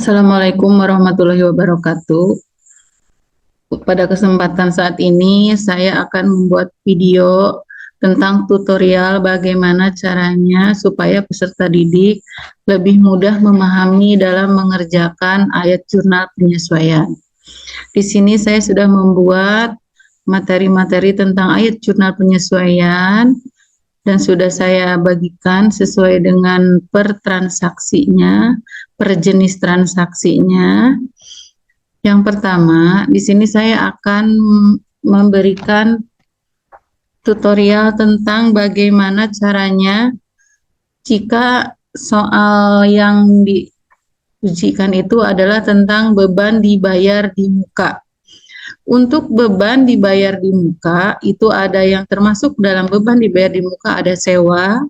Assalamualaikum warahmatullahi wabarakatuh. Pada kesempatan saat ini, saya akan membuat video tentang tutorial bagaimana caranya supaya peserta didik lebih mudah memahami dalam mengerjakan ayat jurnal penyesuaian. Di sini saya sudah membuat materi-materi tentang ayat jurnal penyesuaian dan sudah saya bagikan sesuai dengan per transaksinya, per jenis transaksinya. Yang pertama, di sini saya akan memberikan tutorial tentang bagaimana caranya jika soal yang diujikan itu adalah tentang beban dibayar di muka. Untuk beban dibayar di muka, itu ada yang termasuk dalam beban dibayar di muka, ada sewa,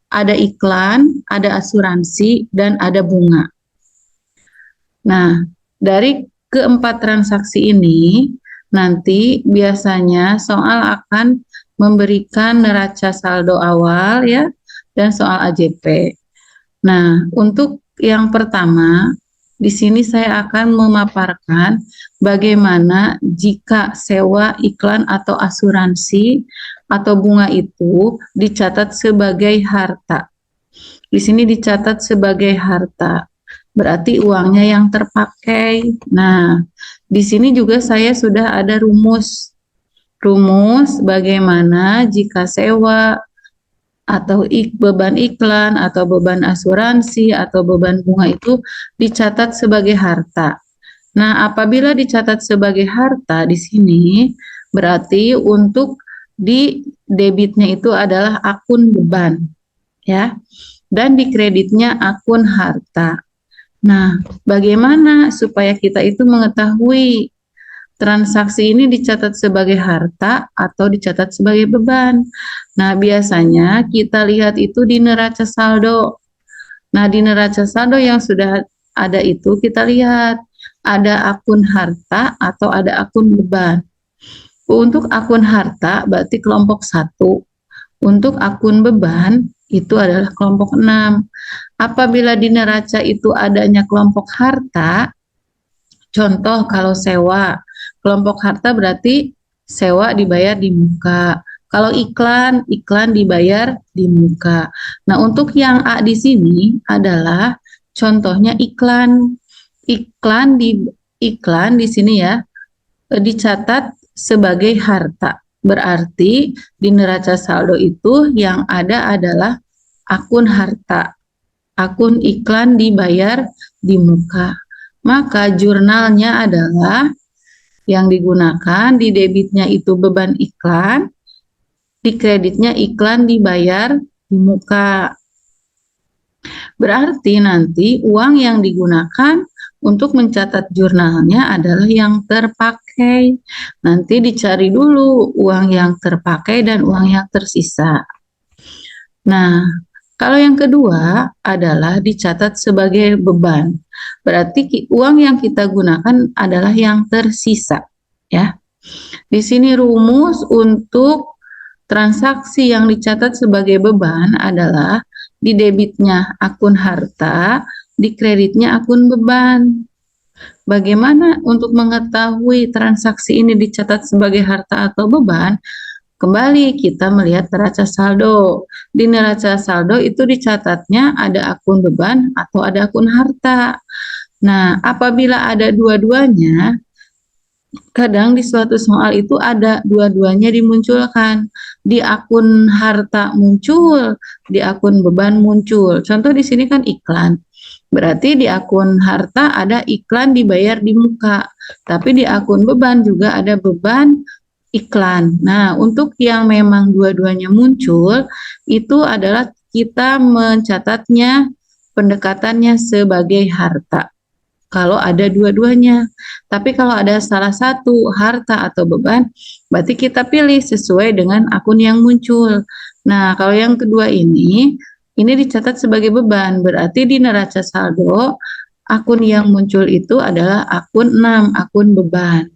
ada iklan, ada asuransi, dan ada bunga. Nah, dari keempat transaksi ini, nanti biasanya soal akan memberikan neraca saldo awal ya, dan soal AJP. Nah, untuk yang pertama, di sini saya akan memaparkan bagaimana jika sewa, iklan, atau asuransi atau bunga itu dicatat sebagai harta. Di sini dicatat sebagai harta, berarti uangnya yang terpakai. Nah, di sini juga saya sudah ada rumus. Rumus bagaimana jika sewa atau beban iklan atau beban asuransi atau beban bunga itu dicatat sebagai harta. Nah, apabila dicatat sebagai harta di sini berarti untuk di debitnya itu adalah akun beban ya. Dan di kreditnya akun harta. Nah, bagaimana supaya kita itu mengetahui transaksi ini dicatat sebagai harta atau dicatat sebagai beban? Nah, biasanya kita lihat itu di neraca saldo. Nah, di neraca saldo yang sudah ada itu kita lihat ada akun harta atau ada akun beban. Untuk akun harta berarti kelompok 1. Untuk akun beban itu adalah kelompok 6. Apabila di neraca itu adanya kelompok harta, contoh kalau sewa, kelompok harta berarti sewa dibayar di muka. Kalau iklan, iklan dibayar di muka. Nah, untuk yang A di sini adalah contohnya iklan. Iklan di sini ya dicatat sebagai harta. Berarti di neraca saldo itu yang ada adalah akun harta. Akun iklan dibayar di muka. Maka jurnalnya adalah yang digunakan di debitnya itu beban iklan, di kreditnya iklan dibayar di muka. Berarti nanti uang yang digunakan untuk mencatat jurnalnya adalah yang terpakai. Nanti dicari dulu uang yang terpakai dan uang yang tersisa. Nah, kalau yang kedua adalah dicatat sebagai beban. Berarti uang yang kita gunakan adalah yang tersisa, ya. Di sini rumus untuk transaksi yang dicatat sebagai beban adalah di debitnya akun harta, di kreditnya akun beban. Bagaimana untuk mengetahui transaksi ini dicatat sebagai harta atau beban? Kembali kita melihat neraca saldo. Di neraca saldo itu dicatatnya ada akun beban atau ada akun harta. Nah, apabila ada dua-duanya, kadang di suatu soal itu ada dua-duanya dimunculkan. Di akun harta muncul, di akun beban muncul. Contoh di sini kan iklan. Berarti di akun harta ada iklan dibayar di muka. Tapi di akun beban juga ada beban iklan. Nah, untuk yang memang dua-duanya muncul, itu adalah kita mencatatnya pendekatannya sebagai harta. Kalau ada dua-duanya. Tapi kalau ada salah satu harta atau beban, berarti kita pilih sesuai dengan akun yang muncul. Nah, kalau yang kedua ini dicatat sebagai beban. Berarti di neraca saldo, akun yang muncul itu adalah akun 6, akun beban.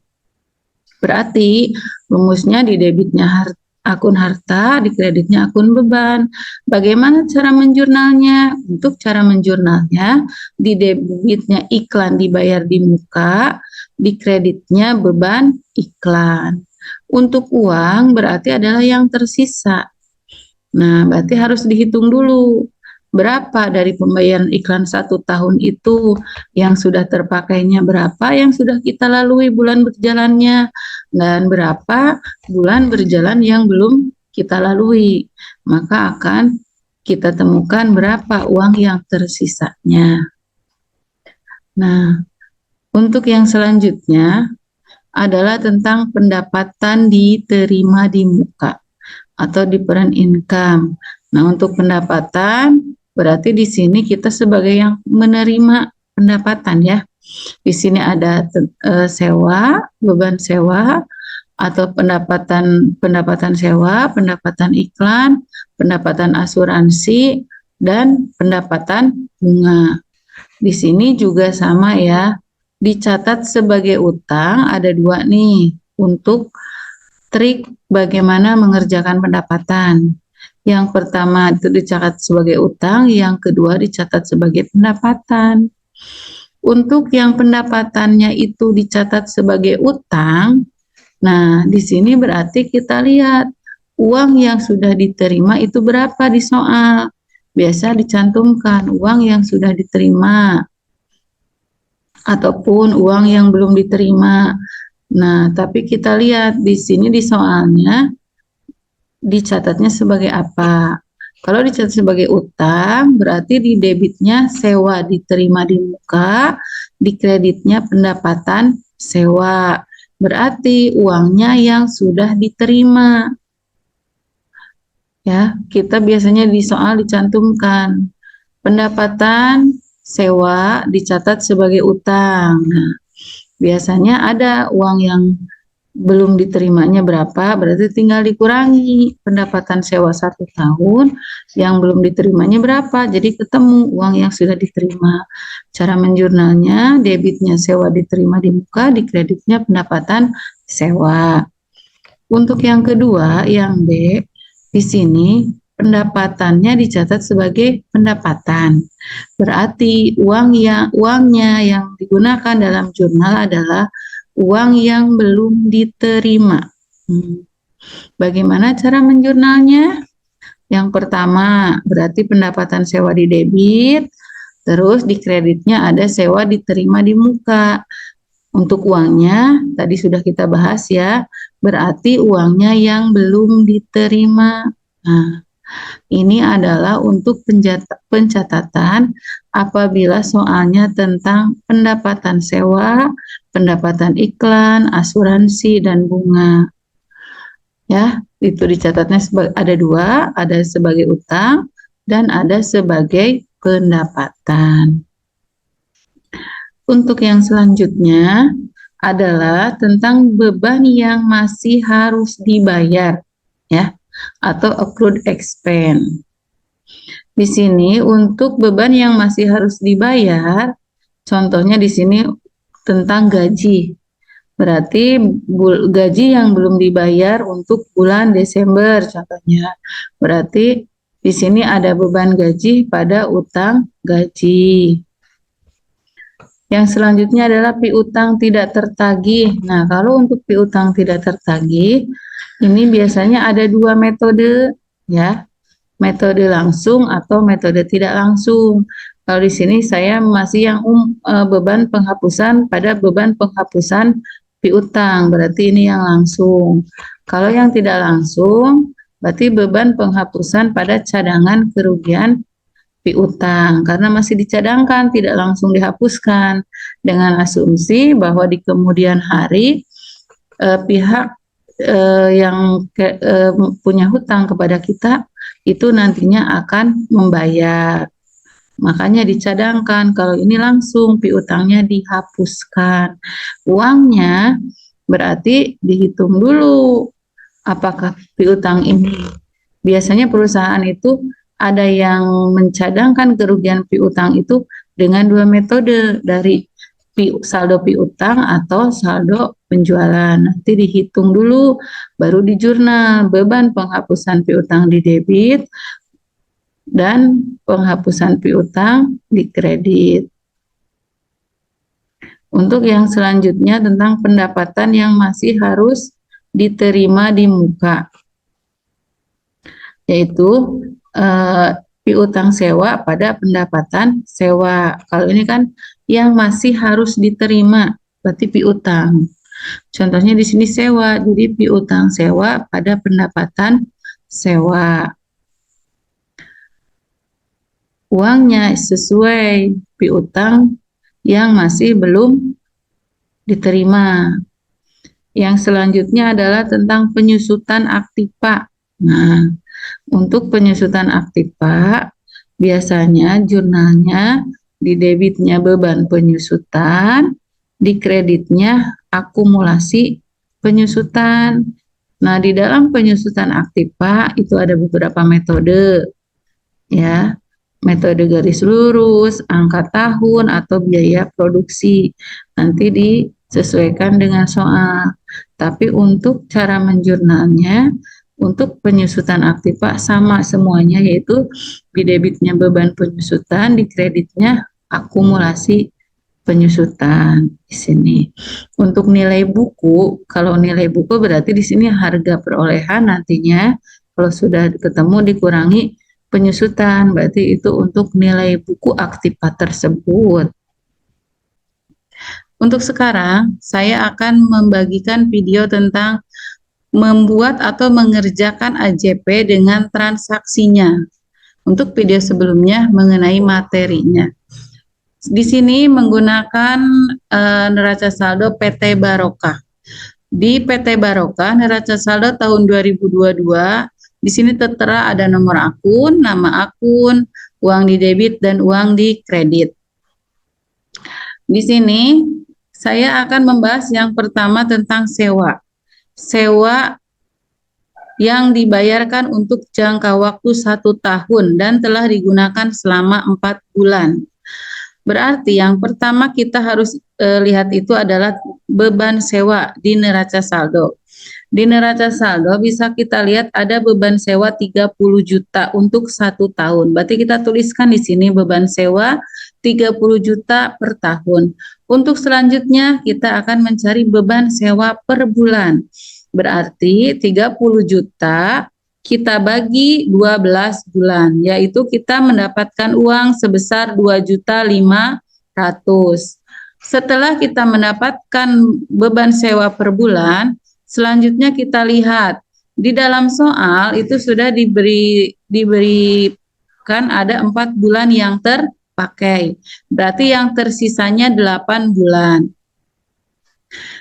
Berarti rumusnya di debitnya akun harta, di kreditnya akun beban. Bagaimana cara menjurnalnya? Untuk cara menjurnalnya, di debitnya iklan dibayar di muka, di kreditnya beban iklan. Untuk uang berarti adalah yang tersisa. Nah, berarti harus dihitung dulu berapa dari pembayaran iklan 1 tahun itu yang sudah terpakainya, berapa yang sudah kita lalui bulan berjalannya, dan berapa bulan berjalan yang belum kita lalui. Maka akan kita temukan berapa uang yang tersisanya. Nah, untuk yang selanjutnya adalah tentang pendapatan diterima di muka atau different income. Nah, untuk pendapatan berarti di sini kita sebagai yang menerima pendapatan ya. Di sini ada sewa, beban sewa atau pendapatan sewa, pendapatan iklan, pendapatan asuransi dan pendapatan bunga. Di sini juga sama ya. Dicatat sebagai utang ada 2 nih untuk trik bagaimana mengerjakan pendapatan. Yang pertama itu dicatat sebagai utang, yang kedua dicatat sebagai pendapatan. Untuk yang pendapatannya itu dicatat sebagai utang, nah di sini berarti kita lihat uang yang sudah diterima itu berapa di soal. Biasa dicantumkan uang yang sudah diterima ataupun uang yang belum diterima. Nah, tapi kita lihat di sini di soalnya dicatatnya sebagai apa? Kalau dicatat sebagai utang, berarti di debitnya sewa diterima di muka, di kreditnya pendapatan sewa. Berarti uangnya yang sudah diterima. Ya, kita biasanya di soal dicantumkan pendapatan sewa dicatat sebagai utang. Nah, biasanya ada uang yang belum diterimanya berapa, berarti tinggal dikurangi pendapatan sewa 1 tahun yang belum diterimanya berapa, jadi ketemu uang yang sudah diterima. Cara menjurnalnya, debitnya sewa diterima di muka, di kreditnya pendapatan sewa. Untuk yang kedua, yang B, di sini pendapatannya dicatat sebagai pendapatan. Berarti uangnya yang digunakan dalam jurnal adalah uang yang belum diterima. Bagaimana cara menjurnalnya? Yang pertama, berarti pendapatan sewa di debit, terus di kreditnya ada sewa diterima di muka. Untuk uangnya, tadi sudah kita bahas ya, berarti uangnya yang belum diterima. Nah, ini adalah untuk pencatatan apabila soalnya tentang pendapatan sewa, pendapatan iklan, asuransi, dan bunga. Ya, itu dicatatnya ada 2, ada sebagai utang dan ada sebagai pendapatan. Untuk yang selanjutnya adalah tentang beban yang masih harus dibayar, ya, atau accrued expense. Di sini untuk beban yang masih harus dibayar, contohnya di sini tentang gaji. Berarti gaji yang belum dibayar untuk bulan Desember contohnya. Berarti di sini ada beban gaji pada utang gaji. Yang selanjutnya adalah piutang tidak tertagih. Nah, kalau untuk piutang tidak tertagih, ini biasanya ada 2 metode, ya. Metode langsung atau metode tidak langsung. Kalau di sini saya masih yang beban penghapusan pada beban penghapusan piutang, berarti ini yang langsung. Kalau yang tidak langsung, berarti beban penghapusan pada cadangan kerugian piutang karena masih dicadangkan, tidak langsung dihapuskan dengan asumsi bahwa di kemudian hari pihak yang punya hutang kepada kita itu nantinya akan membayar. Makanya dicadangkan, kalau ini langsung piutangnya dihapuskan. Uangnya berarti dihitung dulu apakah piutang ini. Biasanya perusahaan itu ada yang mencadangkan kerugian piutang itu dengan 2 metode, dari saldo piutang atau saldo penjualan. Nanti dihitung dulu, baru di jurnal beban penghapusan piutang di debit dan penghapusan piutang di kredit. Untuk yang selanjutnya tentang pendapatan yang masih harus diterima di muka, yaitu piutang sewa pada pendapatan sewa. Kalau ini kan yang masih harus diterima, berarti piutang. Contohnya di sini sewa, jadi piutang sewa pada pendapatan sewa. Uangnya sesuai piutang yang masih belum diterima. Yang selanjutnya adalah tentang penyusutan aktiva. Nah, untuk penyusutan aktiva, biasanya jurnalnya di debitnya beban penyusutan, di kreditnya akumulasi penyusutan. Nah, di dalam penyusutan aktiva itu ada beberapa metode, ya. Metode garis lurus, angka tahun, atau biaya produksi. Nanti disesuaikan dengan soal. Tapi untuk cara menjurnalnya, untuk penyusutan aktiva sama semuanya, yaitu di debitnya beban penyusutan, di kreditnya akumulasi penyusutan di sini. Untuk nilai buku, kalau nilai buku berarti di sini harga perolehan nantinya kalau sudah ketemu dikurangi penyusutan, berarti itu untuk nilai buku aktiva tersebut. Untuk sekarang, saya akan membagikan video tentang membuat atau mengerjakan AJP dengan transaksinya. Untuk video sebelumnya mengenai materinya. Di sini menggunakan neraca saldo PT Barokah. Di PT Barokah, neraca saldo tahun 2022, di sini tertera ada nomor akun, nama akun, uang di debit, dan uang di kredit. Di sini saya akan membahas yang pertama tentang sewa. Sewa yang dibayarkan untuk jangka waktu 1 tahun dan telah digunakan selama 4 bulan. Berarti yang pertama kita harus lihat itu adalah beban sewa di neraca saldo. Di neraca saldo bisa kita lihat ada beban sewa 30 juta untuk 1 tahun. Berarti kita tuliskan di sini beban sewa 30 juta per tahun. Untuk selanjutnya kita akan mencari beban sewa per bulan. Berarti 30 juta kita bagi 12 bulan, yaitu kita mendapatkan uang sebesar 2.500.000. Setelah kita mendapatkan beban sewa per bulan, selanjutnya kita lihat di dalam soal itu sudah diberikan ada 4 bulan yang terpakai. Berarti yang tersisanya 8 bulan.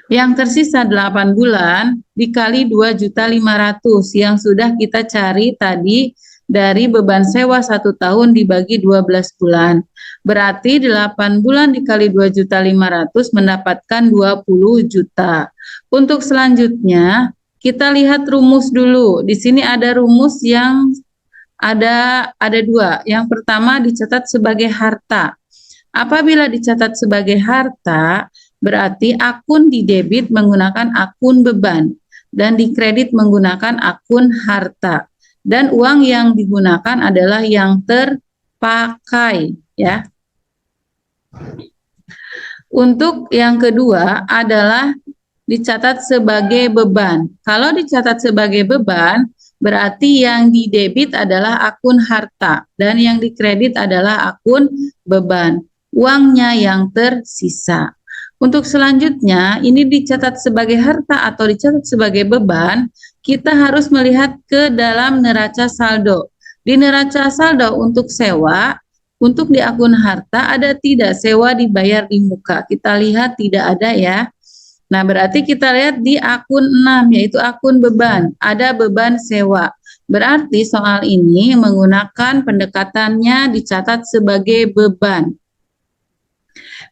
Yang tersisa 8 bulan dikali 2.500.000 yang sudah kita cari tadi dari beban sewa 1 tahun dibagi 12 bulan. Berarti 8 bulan dikali 2.500.000 mendapatkan 20 juta. Untuk selanjutnya kita lihat rumus dulu. Di sini ada rumus yang ada 2. Yang pertama dicatat sebagai harta. Apabila dicatat sebagai harta, berarti akun di debit menggunakan akun beban dan di kredit menggunakan akun harta. Dan uang yang digunakan adalah yang terpakai, ya. Untuk yang kedua adalah dicatat sebagai beban. Kalau dicatat sebagai beban, berarti yang di debit adalah akun harta dan yang di kredit adalah akun beban. Uangnya yang tersisa. Untuk selanjutnya, ini dicatat sebagai harta atau dicatat sebagai beban, kita harus melihat ke dalam neraca saldo. Di neraca saldo untuk sewa, untuk di akun harta ada tidak sewa dibayar di muka? Kita lihat tidak ada, ya. Nah, berarti kita lihat di akun 6, yaitu akun beban. Ada beban sewa. Berarti soal ini menggunakan pendekatannya dicatat sebagai beban.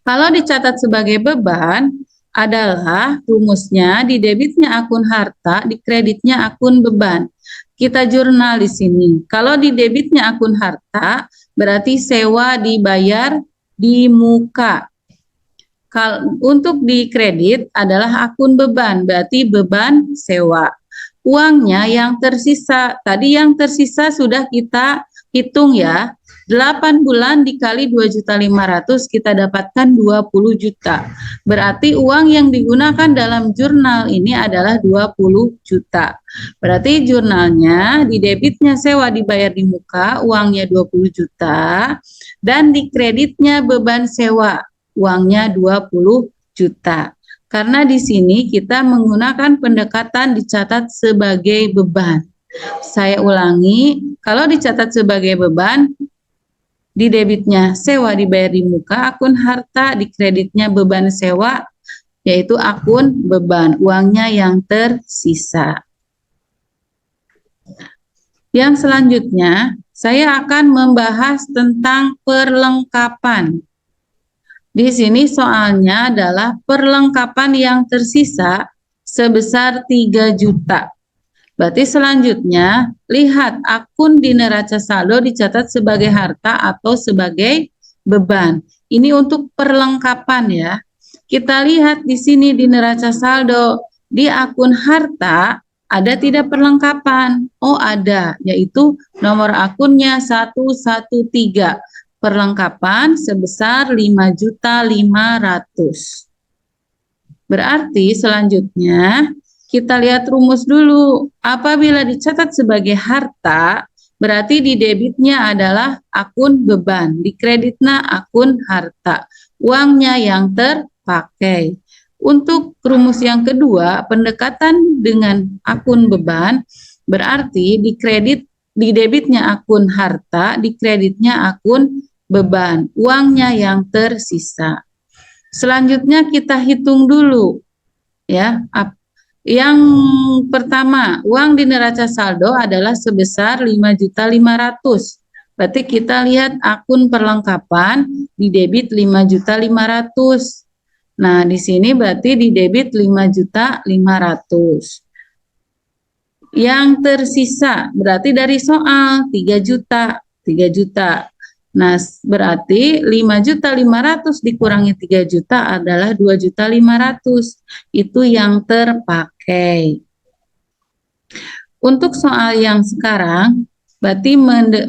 Kalau dicatat sebagai beban adalah rumusnya di debitnya akun harta, di kreditnya akun beban. Kita jurnal di sini. Kalau di debitnya akun harta, berarti sewa dibayar di muka. Untuk di kredit adalah akun beban, berarti beban sewa. Uangnya yang tersisa, tadi yang tersisa sudah kita hitung ya. 8 bulan dikali 2.500.000 kita dapatkan 20 juta. Berarti uang yang digunakan dalam jurnal ini adalah 20 juta. Berarti jurnalnya di debitnya sewa dibayar di muka uangnya 20 juta dan di kreditnya beban sewa uangnya 20 juta. Karena di sini kita menggunakan pendekatan dicatat sebagai beban. Saya ulangi, kalau dicatat sebagai beban, di debitnya sewa dibayar di muka, akun harta, di kreditnya beban sewa, yaitu akun beban, uangnya yang tersisa. Yang selanjutnya, saya akan membahas tentang perlengkapan. Di sini soalnya adalah perlengkapan yang tersisa sebesar 3 juta. Berarti selanjutnya, lihat akun di neraca saldo dicatat sebagai harta atau sebagai beban. Ini untuk perlengkapan ya. Kita lihat di sini di neraca saldo, di akun harta ada tidak perlengkapan? Oh ada, yaitu nomor akunnya 113. Perlengkapan sebesar 5.500.000. Berarti selanjutnya kita lihat rumus dulu. Apabila dicatat sebagai harta, berarti di debitnya adalah akun beban, di kreditnya akun harta. Uangnya yang terpakai. Untuk rumus yang kedua, pendekatan dengan akun beban, berarti di debitnya akun harta, di kreditnya akun beban, uangnya yang tersisa. Selanjutnya kita hitung dulu ya. Yang pertama, uang di neraca saldo adalah sebesar 5.500.000. Berarti kita lihat akun perlengkapan di debit 5.500.000. Nah, di sini berarti di debit 5.500.000. Yang tersisa berarti dari soal 3 juta, 3 juta. Nah, berarti 5.500.000 dikurangi 3 juta adalah 2.500.000. Itu yang terpakai. Untuk soal yang sekarang, berarti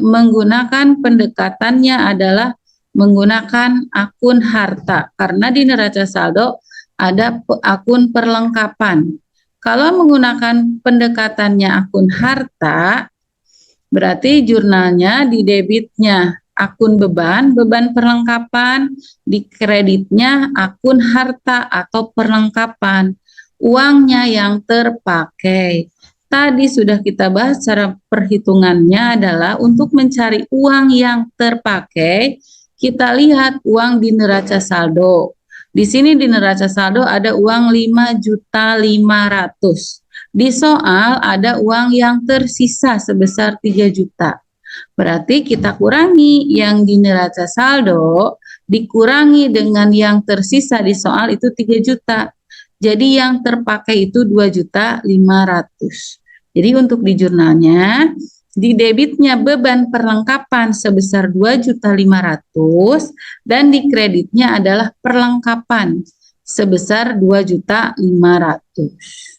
menggunakan pendekatannya adalah menggunakan akun harta. Karena di neraca saldo ada akun perlengkapan. Kalau menggunakan pendekatannya akun harta, berarti jurnalnya di debitnya akun beban, beban perlengkapan, di kreditnya akun harta atau perlengkapan, uangnya yang terpakai. Tadi sudah kita bahas cara perhitungannya adalah untuk mencari uang yang terpakai, kita lihat uang di neraca saldo. Di sini di neraca saldo ada uang 5.500.000. Di soal ada uang yang tersisa sebesar 3 juta. Berarti kita kurangi yang di neraca saldo, dikurangi dengan yang tersisa di soal itu 3 juta. Jadi yang terpakai itu 2.500.000. Jadi untuk di jurnalnya, di debitnya beban perlengkapan sebesar 2.500.000 dan di kreditnya adalah perlengkapan sebesar 2.500.000.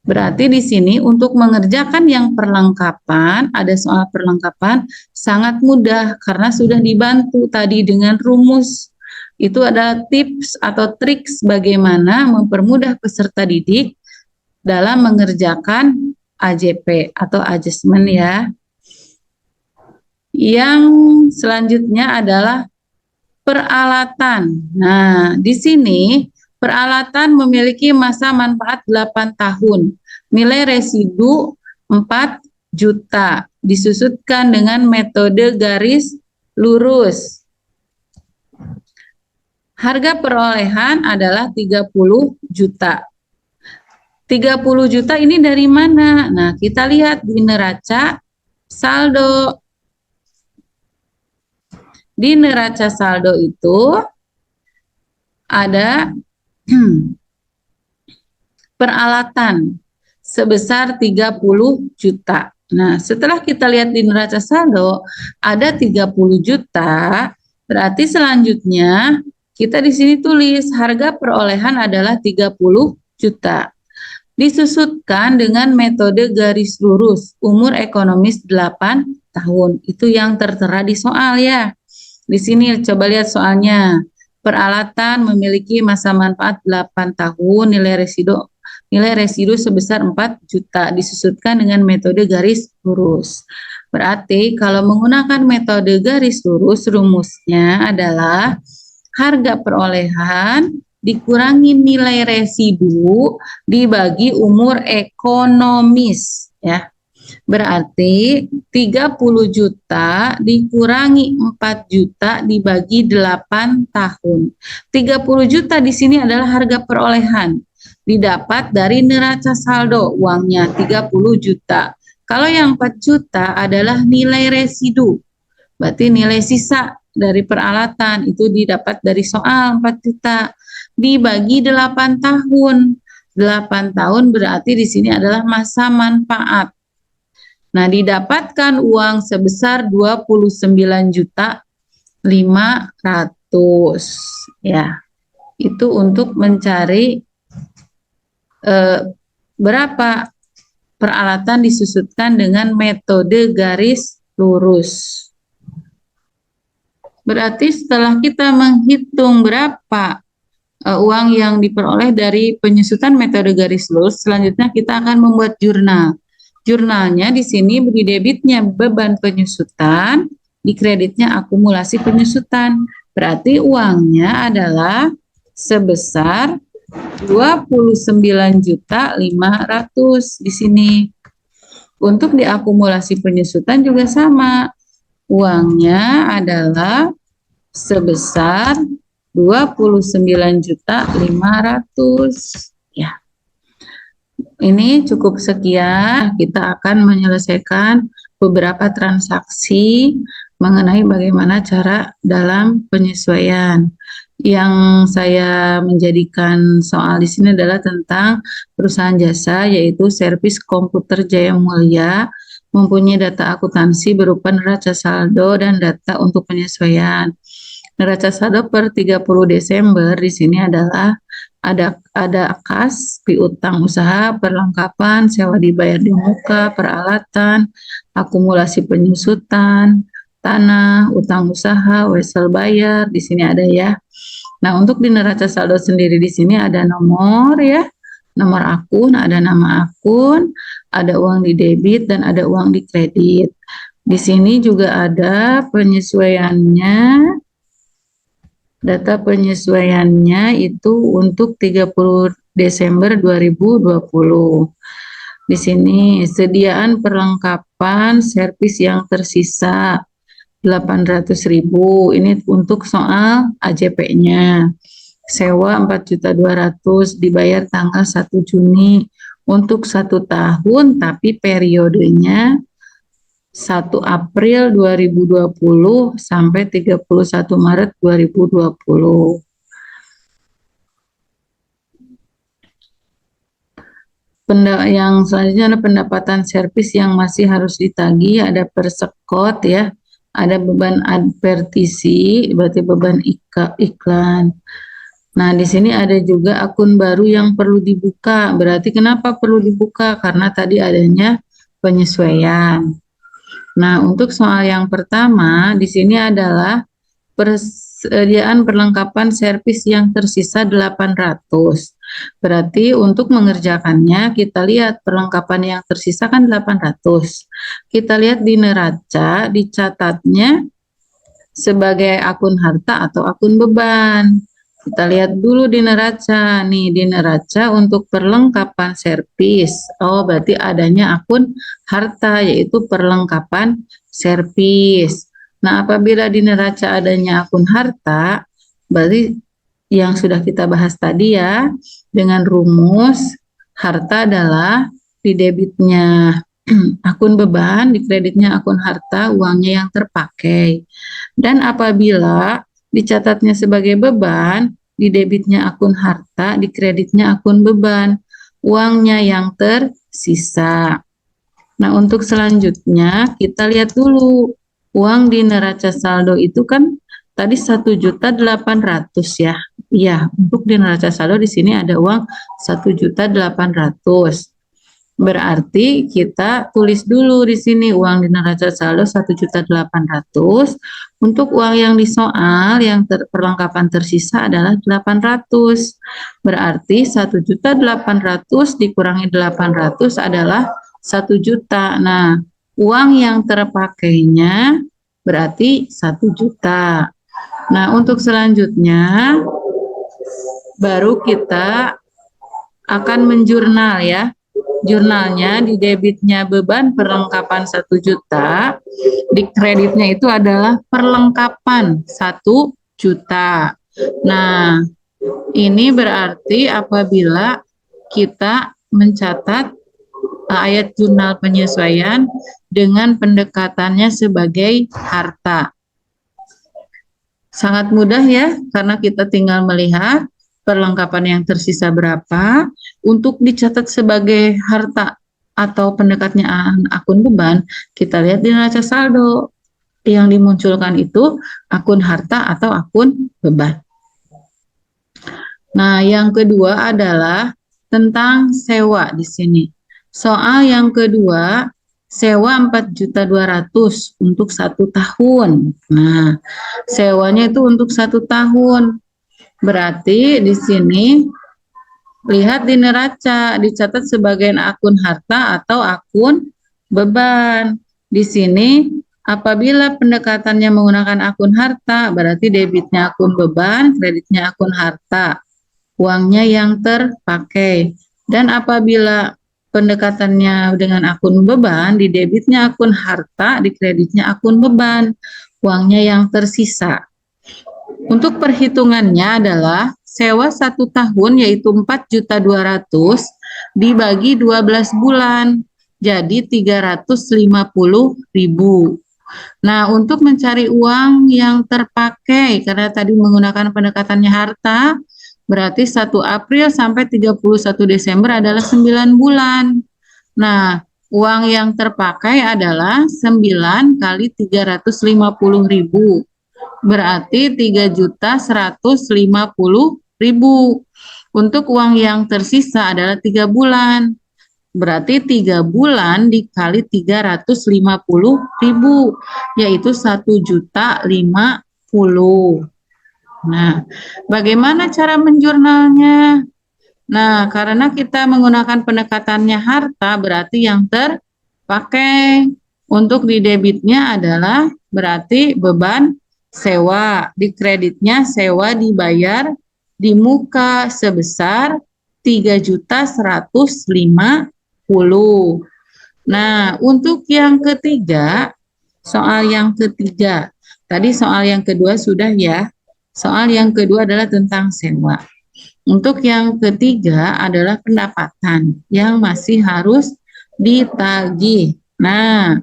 Berarti di sini untuk mengerjakan yang perlengkapan, ada soal perlengkapan sangat mudah karena sudah dibantu tadi dengan rumus. Itu adalah tips atau triks bagaimana mempermudah peserta didik dalam mengerjakan AJP atau adjustment ya. Yang selanjutnya adalah peralatan. Nah, di sini peralatan memiliki masa manfaat 8 tahun. Nilai residu 4 juta. Disusutkan dengan metode garis lurus. Harga perolehan adalah 30 juta. 30 juta ini dari mana? Nah, kita lihat di neraca saldo. Di neraca saldo itu ada peralatan sebesar 30 juta. Nah, setelah kita lihat di neraca saldo ada 30 juta, berarti selanjutnya kita di sini tulis harga perolehan adalah 30 juta. Disusutkan dengan metode garis lurus, umur ekonomis 8 tahun. Itu yang tertera di soal ya. Di sini coba lihat soalnya. Peralatan memiliki masa manfaat 8 tahun, nilai residu sebesar 4 juta disusutkan dengan metode garis lurus. Berarti kalau menggunakan metode garis lurus, rumusnya adalah harga perolehan dikurangi nilai residu dibagi umur ekonomis ya. Berarti 30 juta dikurangi 4 juta dibagi 8 tahun. 30 juta di sini adalah harga perolehan. Didapat dari neraca saldo, uangnya 30 juta. Kalau yang 4 juta adalah nilai residu. Berarti nilai sisa dari peralatan itu didapat dari soal 4 juta. Dibagi 8 tahun. 8 tahun berarti di sini adalah masa manfaat. Nah, didapatkan uang sebesar 29 juta 500 ya. Itu untuk mencari berapa peralatan disusutkan dengan metode garis lurus. Berarti setelah kita menghitung berapa uang yang diperoleh dari penyusutan metode garis lurus, selanjutnya kita akan membuat jurnal. Jurnalnya di sini di debitnya beban penyusutan, di kreditnya akumulasi penyusutan. Berarti uangnya adalah sebesar 29.500 di sini. Untuk diakumulasi penyusutan juga sama. Uangnya adalah sebesar 29.500 ya. Ini cukup sekian, kita akan menyelesaikan beberapa transaksi mengenai bagaimana cara dalam penyesuaian. Yang saya menjadikan soal di sini adalah tentang perusahaan jasa, yaitu Servis Komputer Jaya Mulia, mempunyai data akuntansi berupa neraca saldo dan data untuk penyesuaian. Neraca saldo per 30 Desember di sini adalah ada kas, piutang usaha, perlengkapan, sewa dibayar di muka, peralatan, akumulasi penyusutan, tanah, utang usaha, wesel bayar, di sini ada ya. Nah, untuk di neraca saldo sendiri di sini ada nomor ya, nomor akun, ada nama akun, ada uang di debit dan ada uang di kredit. Di sini juga ada penyesuaiannya. Data penyesuaiannya itu untuk 30 Desember 2020. Di sini sediaan perlengkapan servis yang tersisa 800.000. Ini untuk soal AJP-nya. Sewa 4.200.000 dibayar tanggal 1 Juni untuk 1 tahun, tapi periodenya 1 April 2020 sampai 31 Maret 2020. Yang selanjutnya ada pendapatan servis yang masih harus ditagih, ada persekot ya, ada beban advertisi, berarti beban iklan. Nah, di sini ada juga akun baru yang perlu dibuka. Berarti kenapa perlu dibuka? Karena tadi adanya penyesuaian. Nah, untuk soal yang pertama, di sini adalah persediaan perlengkapan servis yang tersisa 800. Berarti untuk mengerjakannya, kita lihat perlengkapan yang tersisa kan 800. Kita lihat di neraca, dicatatnya sebagai akun harta atau akun beban. Kita lihat dulu di neraca. Nih, di neraca untuk perlengkapan servis. Oh, berarti adanya akun harta, yaitu perlengkapan servis. Nah, apabila di neraca adanya akun harta, berarti yang sudah kita bahas tadi ya, dengan rumus harta adalah di debitnya akun beban, di kreditnya akun harta, uangnya yang terpakai. Dan apabila dicatatnya sebagai beban, di debitnya akun harta, di kreditnya akun beban, uangnya yang tersisa. Nah, untuk selanjutnya kita lihat dulu, uang di neraca saldo itu kan tadi 1.800.000 ya. Iya, untuk di neraca saldo di sini ada uang 1.800.000. Berarti kita tulis dulu di sini uang di neraca saldo 1.800.000. Untuk uang yang di soal yang perlengkapan tersisa adalah 800. Berarti 1.800.000 dikurangi 800 adalah 1 juta. Nah, uang yang terpakainya berarti 1 juta. Nah, untuk selanjutnya baru kita akan menjurnal ya. Jurnalnya di debitnya beban perlengkapan 1 juta, di kreditnya itu adalah perlengkapan 1 juta. Nah, ini berarti apabila kita mencatat ayat jurnal penyesuaian dengan pendekatannya sebagai harta. Sangat mudah ya, karena kita tinggal melihat perlengkapan yang tersisa berapa, untuk dicatat sebagai harta atau pendekatnya akun beban, kita lihat di neraca saldo. Yang dimunculkan itu akun harta atau akun beban. Nah, yang kedua adalah tentang sewa di sini. Soal yang kedua, sewa 4.200.000 untuk 1 tahun. Nah, sewanya itu untuk 1 tahun. Berarti di sini lihat di neraca dicatat sebagai akun harta atau akun beban. Di sini apabila pendekatannya menggunakan akun harta, berarti debitnya akun beban, kreditnya akun harta. Uangnya yang terpakai. Dan apabila pendekatannya dengan akun beban, di debitnya akun harta, di kreditnya akun beban. Uangnya yang tersisa. Untuk perhitungannya adalah sewa 1 tahun yaitu 4.200.000 dibagi 12 bulan. Jadi 350.000. Nah, untuk mencari uang yang terpakai karena tadi menggunakan pendekatannya harta, berarti 1 April sampai 31 Desember adalah 9 bulan. Nah, uang yang terpakai adalah 9 kali 350.000. Berarti 3.150.000. Untuk uang yang tersisa adalah 3 bulan. Berarti 3 bulan dikali 350.000, yaitu 1.050.000. Nah, bagaimana cara menjurnalnya? Nah, karena kita menggunakan pendekatannya harta, berarti yang terpakai. Untuk di debitnya adalah berarti beban sewa, di kreditnya sewa dibayar di muka sebesar 3.150.000. Nah, untuk yang ketiga, soal yang ketiga, tadi soal yang kedua sudah ya. Soal yang kedua adalah tentang sewa. Untuk yang ketiga adalah pendapatan yang masih harus ditagih. Nah,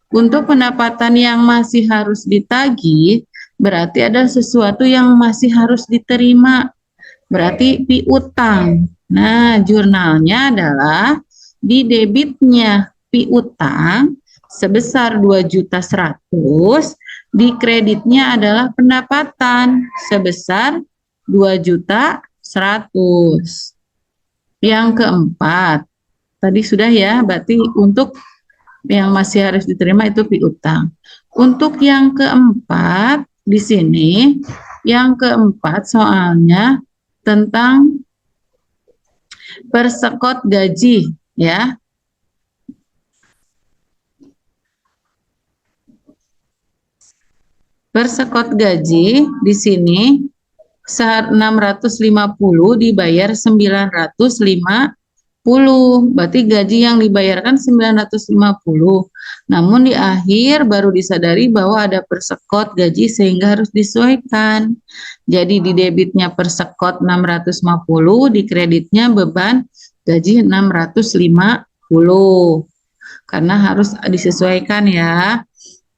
untuk pendapatan yang masih harus ditagih, berarti ada sesuatu yang masih harus diterima. Berarti piutang. Nah, jurnalnya adalah di debitnya piutang sebesar 2.100.000, di kreditnya adalah pendapatan sebesar 2.100.000. Yang keempat, tadi sudah ya, berarti untuk yang masih harus diterima itu piutang. Untuk yang keempat di sini, yang keempat soalnya tentang persekot gaji ya. Persekot gaji di sini 650 dibayar 950. Berarti gaji yang dibayarkan 950. Namun di akhir baru disadari bahwa ada persekot gaji sehingga harus disesuaikan. Jadi di debitnya persekot 650, di kreditnya beban gaji 650. Karena harus disesuaikan ya.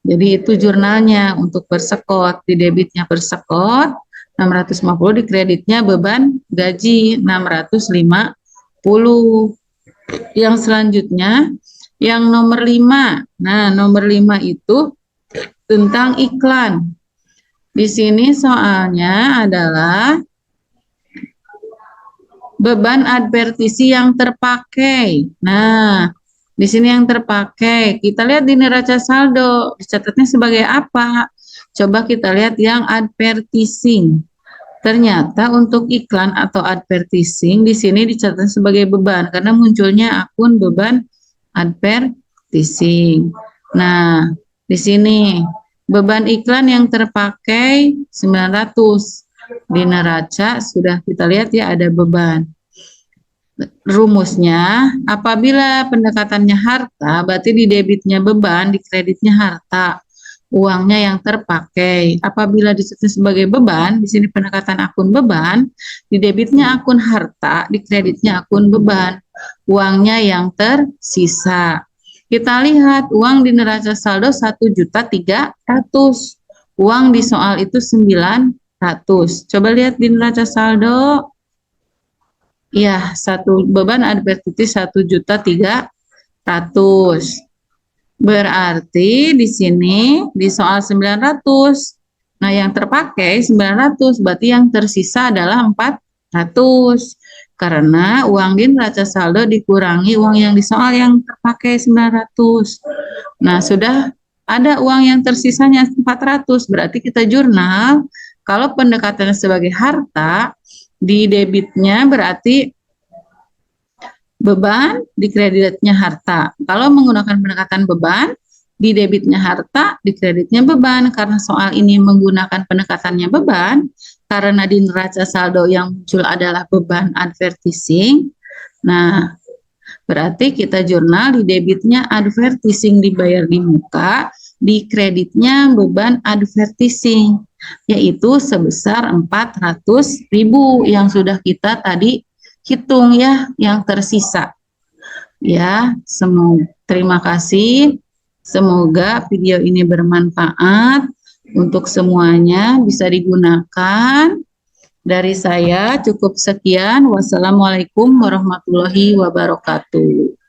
Jadi itu jurnalnya untuk persekot, di debitnya persekot 650, di kreditnya beban gaji 650. Yang selanjutnya, yang nomor 5. Nah, nomor 5 itu tentang iklan. Di sini soalnya adalah beban advertisi yang terpakai. Nah, di sini yang terpakai. Kita lihat di neraca saldo, dicatatnya sebagai apa? Coba kita lihat yang advertising. Ternyata untuk iklan atau advertising di sini dicatat sebagai beban karena munculnya akun beban advertising. Nah, di sini beban iklan yang terpakai 900. Di neraca sudah kita lihat ya ada beban. Rumusnya, apabila pendekatannya harta, berarti di debitnya beban, di kreditnya harta. Uangnya yang terpakai. Apabila disebut sebagai beban, di sini pendekatan akun beban, di debitnya akun harta, di kreditnya akun beban. Uangnya yang tersisa. Kita lihat uang di neraca saldo 1.300.000. Uang di soal itu 900. Coba lihat di neraca saldo. Ya, satu beban advertisi 1.300.000. Berarti di sini di soal 900. Nah, yang terpakai 900, berarti yang tersisa adalah 400. Karena uang di neraca saldo dikurangi uang yang di soal yang terpakai 900. Nah, sudah ada uang yang tersisanya 400, berarti kita jurnal kalau pendekatannya sebagai harta, di debitnya berarti beban, di kreditnya harta. Kalau menggunakan pendekatan beban, di debitnya harta, di kreditnya beban. Karena soal ini menggunakan pendekatannya beban, karena di neraca saldo yang muncul adalah beban advertising. Nah, berarti kita jurnal di debitnya advertising dibayar di muka, di kreditnya beban advertising, yaitu sebesar 400.000 yang sudah kita tadi hitung ya, yang tersisa. Ya, terima kasih. Semoga video ini bermanfaat untuk semuanya, bisa digunakan. Dari saya cukup sekian. Wassalamualaikum warahmatullahi wabarakatuh.